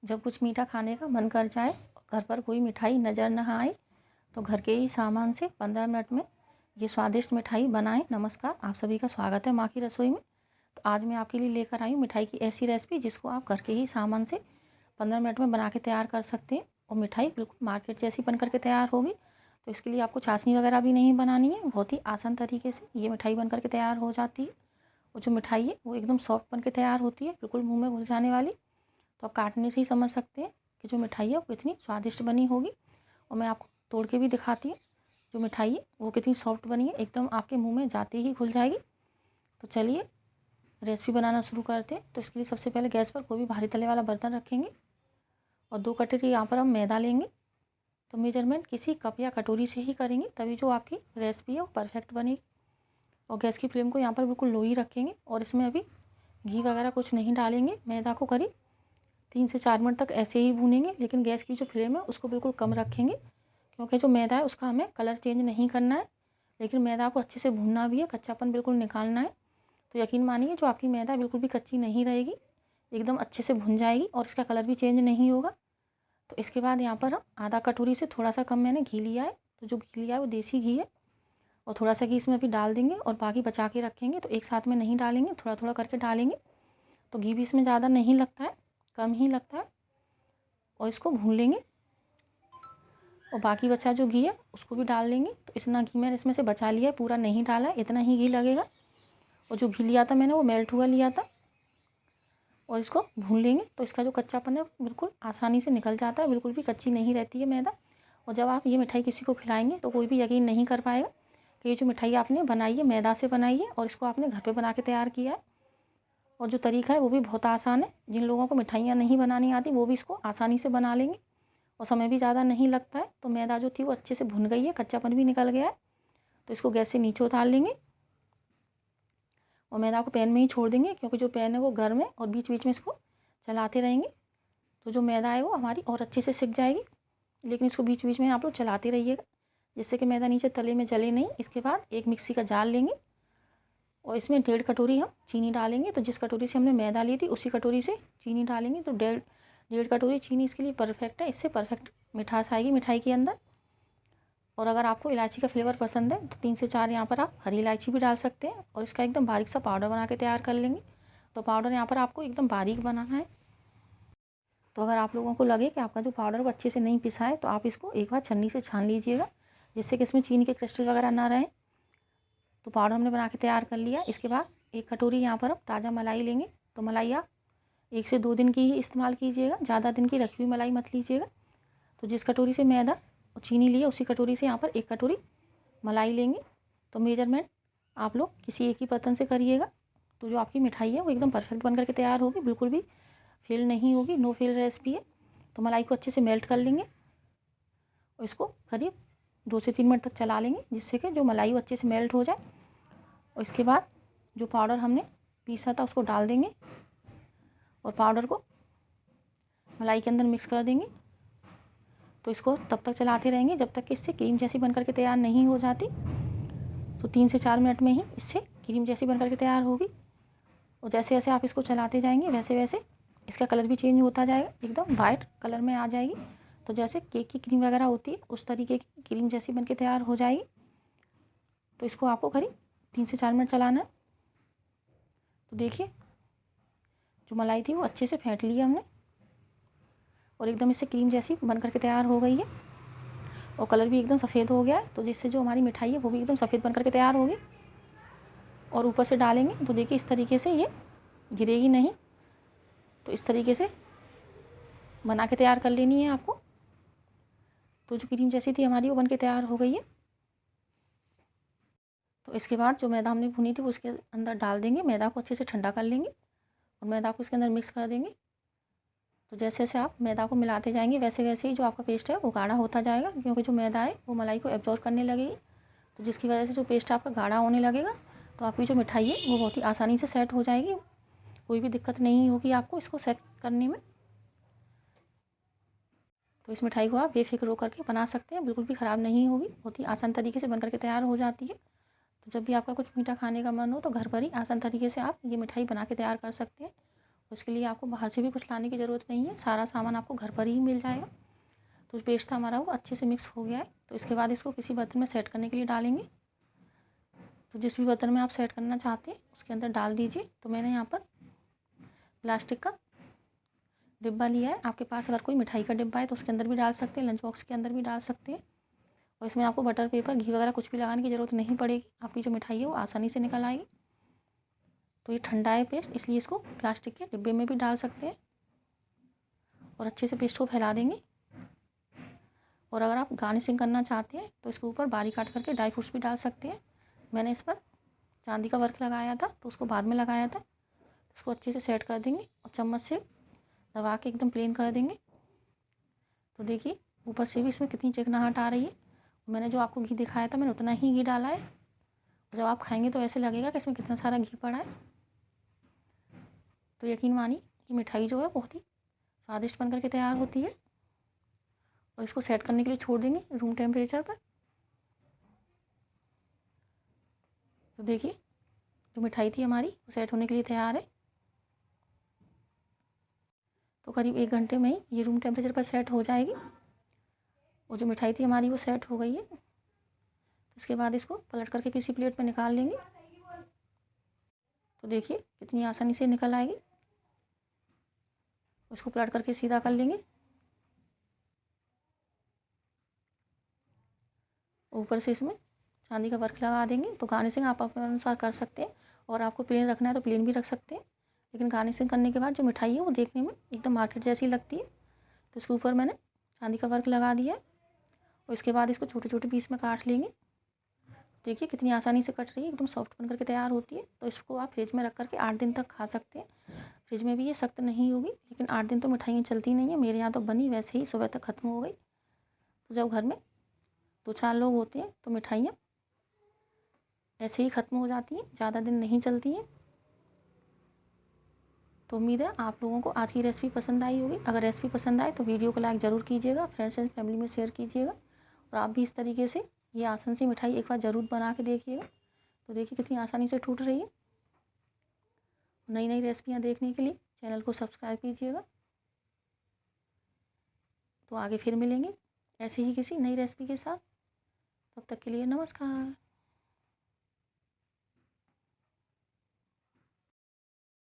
जब कुछ मीठा खाने का मन कर जाए, घर पर कोई मिठाई नज़र न आए, तो घर के ही सामान से 15 मिनट में ये स्वादिष्ट मिठाई बनाएं। नमस्कार, आप सभी का स्वागत है माँ की रसोई में। तो आज मैं आपके लिए लेकर आई हूँ मिठाई की ऐसी रेसिपी जिसको आप घर के ही सामान से 15 मिनट में बना के तैयार कर सकते हैं और मिठाई बिल्कुल मार्केट जैसी बन करके तैयार होगी। तो इसके लिए आपको चाशनी वगैरह भी नहीं बनानी है, बहुत ही आसान तरीके से ये मिठाई बन करके तैयार हो जाती है। और जो मिठाई है वो एकदम सॉफ्ट बन के तैयार होती है, बिल्कुल मुँह में घुल जाने वाली। तो आप काटने से ही समझ सकते हैं कि जो मिठाई है वो कितनी स्वादिष्ट बनी होगी। और मैं आपको तोड़ के भी दिखाती हूँ जो मिठाई है वो कितनी सॉफ्ट बनी है, एकदम आपके मुंह में जाते ही घुल जाएगी। तो चलिए रेसिपी बनाना शुरू करते हैं। तो इसके लिए सबसे पहले गैस पर कोई भी भारी तले वाला बर्तन रखेंगे और 2 कटोरी यहाँ पर हम मैदा लेंगे। तो मेजरमेंट किसी कप या कटोरी से ही करेंगे, तभी जो आपकी रेसिपी है वो परफेक्ट बनेगी। और गैस की फ्लेम को यहाँ पर बिल्कुल लो ही रखेंगे और इसमें अभी घी वगैरह कुछ नहीं डालेंगे। मैदा को करीब 3 से 4 मिनट तक ऐसे ही भूनेंगे, लेकिन गैस की जो फ्लेम है उसको बिल्कुल कम रखेंगे, क्योंकि जो मैदा है उसका हमें कलर चेंज नहीं करना है, लेकिन मैदा को अच्छे से भूनना भी है, कच्चापन बिल्कुल निकालना है। तो यकीन मानिए जो आपकी मैदा बिल्कुल भी कच्ची नहीं रहेगी, एकदम अच्छे से भुन जाएगी और इसका कलर भी चेंज नहीं होगा। तो इसके बाद यहाँ पर हम आधा कटोरी से थोड़ा सा कम मैंने घी लिया है। तो जो घी लिया है वो देसी घी है और थोड़ा सा घी इसमें अभी डाल देंगे और बाकी बचा के रखेंगे। तो एक साथ में नहीं डालेंगे, थोड़ा थोड़ा करके डालेंगे। तो घी भी इसमें ज़्यादा नहीं लगता है, कम ही लगता है। और इसको भून लेंगे और बाकी बचा जो घी है उसको भी डाल लेंगे। तो इतना घी मैंने इसमें से बचा लिया है, पूरा नहीं डाला है, इतना ही घी लगेगा। और जो घी लिया था मैंने वो मेल्ट हुआ लिया था और इसको भून लेंगे। तो इसका जो कच्चापन है बिल्कुल आसानी से निकल जाता है, बिल्कुल भी कच्ची नहीं रहती है मैदा। और जब आप ये मिठाई किसी को खिलाएंगे तो कोई भी यकीन नहीं कर पाएगा कि ये जो मिठाई आपने बनाई है मैदा से बनाई है और इसको आपने घर पे बना के तैयार किया है। और जो तरीका है वो भी बहुत आसान है, जिन लोगों को मिठाइयाँ नहीं बनानी आती वो भी इसको आसानी से बना लेंगे और समय भी ज़्यादा नहीं लगता है। तो मैदा जो थी वो अच्छे से भुन गई है, कच्चापन भी निकल गया है। तो इसको गैस से नीचे उतार लेंगे और मैदा को पैन में ही छोड़ देंगे, क्योंकि जो पैन है वो गर्म है और बीच बीच में इसको चलाते रहेंगे तो जो मैदा है वो हमारी और अच्छे से सिक जाएगी। लेकिन इसको बीच बीच में आप लोग चलाते रहिएगा, जिससे कि मैदा नीचे तले में जले नहीं। इसके बाद एक मिक्सी का जार लेंगे और इसमें 1.5 कटोरी हम चीनी डालेंगे। तो जिस कटोरी से हमने मैदा ली थी उसी कटोरी से चीनी डालेंगे। तो 1.5 कटोरी चीनी इसके लिए परफेक्ट है, इससे परफेक्ट मिठास आएगी मिठाई के अंदर। और अगर आपको इलायची का फ्लेवर पसंद है तो 3 से 4 यहाँ पर आप हरी इलायची भी डाल सकते हैं और इसका एकदम बारीक सा पाउडर बना के तैयार कर लेंगे। तो पाउडर यहाँ पर आपको एकदम बारीक बनाना है। तो अगर आप लोगों को लगे कि आपका जो पाउडर वो अच्छे से नहीं पिसा है तो आप इसको एक बार छन्नी से छान लीजिएगा, जिससे कि इसमें चीनी के क्रिस्टल वगैरह ना रहें। तो पाउडर हमने बना के तैयार कर लिया। इसके बाद 1 कटोरी यहाँ पर हम ताज़ा मलाई लेंगे। तो मलाई आप 1 से 2 दिन की ही इस्तेमाल कीजिएगा, ज़्यादा दिन की रखी हुई मलाई मत लीजिएगा। तो जिस कटोरी से मैदा और चीनी लिए उसी कटोरी से यहाँ पर 1 कटोरी मलाई लेंगे। तो मेजरमेंट आप लोग किसी एक ही बर्तन से करिएगा, तो जो आपकी मिठाई है वो एकदम परफेक्ट बन करके तैयार होगी, बिल्कुल भी फेल नहीं होगी, नो फेल रेसिपी है। तो मलाई को अच्छे से मेल्ट कर लेंगे और इसको करीब 2 से 3 मिनट तक चला लेंगे, जिससे कि जो मलाई वो अच्छे से मेल्ट हो जाए। और इसके बाद जो पाउडर हमने पीसा था उसको डाल देंगे और पाउडर को मलाई के अंदर मिक्स कर देंगे। तो इसको तब तक चलाते रहेंगे जब तक कि इससे क्रीम जैसी बनकर के तैयार नहीं हो जाती। तो 3 से 4 मिनट में ही इससे क्रीम जैसी बनकर के तैयार होगी। और जैसे जैसे आप इसको चलाते जाएंगे वैसे वैसे इसका कलर भी चेंज होता जाएगा, एकदम वाइट कलर में आ जाएगी। तो जैसे केक की क्रीम वगैरह होती है उस तरीके की क्रीम जैसी बन के तैयार हो जाएगी। तो इसको आपको करीब 3 से 4 मिनट चलाना है। तो देखिए जो मलाई थी वो अच्छे से फेंट लिया हमने और एकदम इससे क्रीम जैसी बन करके तैयार हो गई है और कलर भी एकदम सफ़ेद हो गया है। तो जिससे जो हमारी मिठाई है वो भी एकदम सफ़ेद बन करके तैयार होगी। और ऊपर से डालेंगे तो देखिए इस तरीके से ये गिरेगी नहीं। तो इस तरीके से बना के तैयार कर लेनी है आपको। तो जो क्रीम जैसी थी हमारी वो बन के तैयार हो गई है। तो इसके बाद जो मैदा हमने भुनी थी वो उसके अंदर डाल देंगे, मैदा को अच्छे से ठंडा कर लेंगे और मैदा को इसके अंदर मिक्स कर देंगे। तो जैसे जैसे आप मैदा को मिलाते जाएंगे वैसे वैसे ही जो आपका पेस्ट है वो गाढ़ा होता जाएगा, क्योंकि जो मैदा है वो मलाई को एब्जॉर्ब करने लगेगी। तो जिसकी वजह से जो पेस्ट आपका गाढ़ा होने लगेगा तो आपकी जो मिठाई है वो बहुत ही आसानी से सेट हो जाएगी, कोई भी दिक्कत नहीं होगी आपको इसको सेट करने में। तो इस मिठाई को आप बेफिक्र होकर के बना सकते हैं, बिल्कुल भी ख़राब नहीं होगी, बहुत ही आसान तरीके से बन करके तैयार हो जाती है। तो जब भी आपका कुछ मीठा खाने का मन हो तो घर पर ही आसान तरीके से आप ये मिठाई बना के तैयार कर सकते हैं। उसके लिए आपको बाहर से भी कुछ लाने की ज़रूरत नहीं है, सारा सामान आपको घर पर ही मिल जाएगा। तो पेस्ट हमारा वो अच्छे से मिक्स हो गया है। तो इसके बाद इसको किसी बर्तन में सेट करने के लिए डालेंगे। तो जिस भी बर्तन में आप सेट करना चाहते हैं उसके अंदर डाल दीजिए। तो मैंने यहाँ पर प्लास्टिक का डिब्बा लिया है। आपके पास अगर कोई मिठाई का डिब्बा है तो उसके अंदर भी डाल सकते हैं, लंच बॉक्स के अंदर भी डाल सकते हैं। और इसमें आपको बटर पेपर, घी वगैरह कुछ भी लगाने की ज़रूरत नहीं पड़ेगी। आपकी जो मिठाई है वो आसानी से निकल आएगी। तो ये ठंडा है पेस्ट, इसलिए इसको प्लास्टिक के डिब्बे में भी डाल सकते हैं और अच्छे से पेस्ट को फैला देंगे। और अगर आप गार्निशिंग करना चाहते हैं तो इसके ऊपर बारीक काट करके ड्राई फ्रूट्स भी डाल सकते हैं। मैंने इस पर चांदी का वर्क लगाया था तो उसको बाद में लगाया था। इसको अच्छे से सेट कर देंगे और चम्मच से दबा के एकदम प्लेन कर देंगे। तो देखिए ऊपर से भी इसमें कितनी चिकनाहट आ रही है। मैंने जो आपको घी दिखाया था मैंने उतना ही घी डाला है। जब आप खाएंगे तो ऐसे लगेगा कि इसमें कितना सारा घी पड़ा है। तो यकीन मानिए कि मिठाई जो है बहुत ही स्वादिष्ट बनकर के तैयार होती है। और इसको सेट करने के लिए छोड़ देंगे रूम टेम्परेचर पर। तो देखिए जो मिठाई थी हमारी वो सेट होने के लिए तैयार है। तो करीब 1 घंटे में ही ये रूम टेम्परेचर पर सेट हो जाएगी। और जो मिठाई थी हमारी वो सेट हो गई है। तो इसके बाद इसको पलट करके किसी प्लेट में निकाल लेंगे। तो देखिए कितनी आसानी से निकल आएगी। इसको पलट करके सीधा कर लेंगे। ऊपर से इसमें चांदी का वर्क लगा देंगे। तो गार्निशिंग आप अपने अनुसार कर सकते हैं और आपको प्लेन रखना है तो प्लेन भी रख सकते हैं। लेकिन गार्निशिंग करने के बाद जो मिठाई है वो देखने में एकदम मार्केट जैसी लगती है। तो इसके ऊपर मैंने चांदी का वर्क लगा दिया है और इसके बाद इसको छोटे छोटे पीस में काट लेंगे। देखिए कितनी आसानी से कट रही है, एकदम सॉफ्ट बन करके तैयार होती है। तो इसको आप फ्रिज में रख करके 8 दिन तक खा सकते हैं। फ्रिज में भी ये सख्त नहीं होगी, लेकिन 8 दिन तो मिठाइयाँ चलती नहीं है। मेरे यहाँ तो बनी वैसे ही सुबह तक ख़त्म हो गई। तो जब घर में 2-4 लोग होते हैं तो मिठाइयाँ ऐसे ही ख़त्म हो जाती हैं, ज़्यादा दिन नहीं चलती हैं। तो उम्मीद है आप लोगों को आज की रेसिपी पसंद आई होगी। अगर रेसिपी पसंद आए तो वीडियो को लाइक ज़रूर कीजिएगा, फ्रेंड्स एंड फैमिली में शेयर कीजिएगा। और आप भी इस तरीके से ये आसान सी मिठाई एक बार ज़रूर बना के देखिएगा। तो देखिए कितनी आसानी से टूट रही है। नई नई रेसिपियाँ देखने के लिए चैनल को सब्सक्राइब कीजिएगा। तो आगे फिर मिलेंगे ऐसे ही किसी नई रेसिपी के साथ। तब तक के लिए नमस्कार।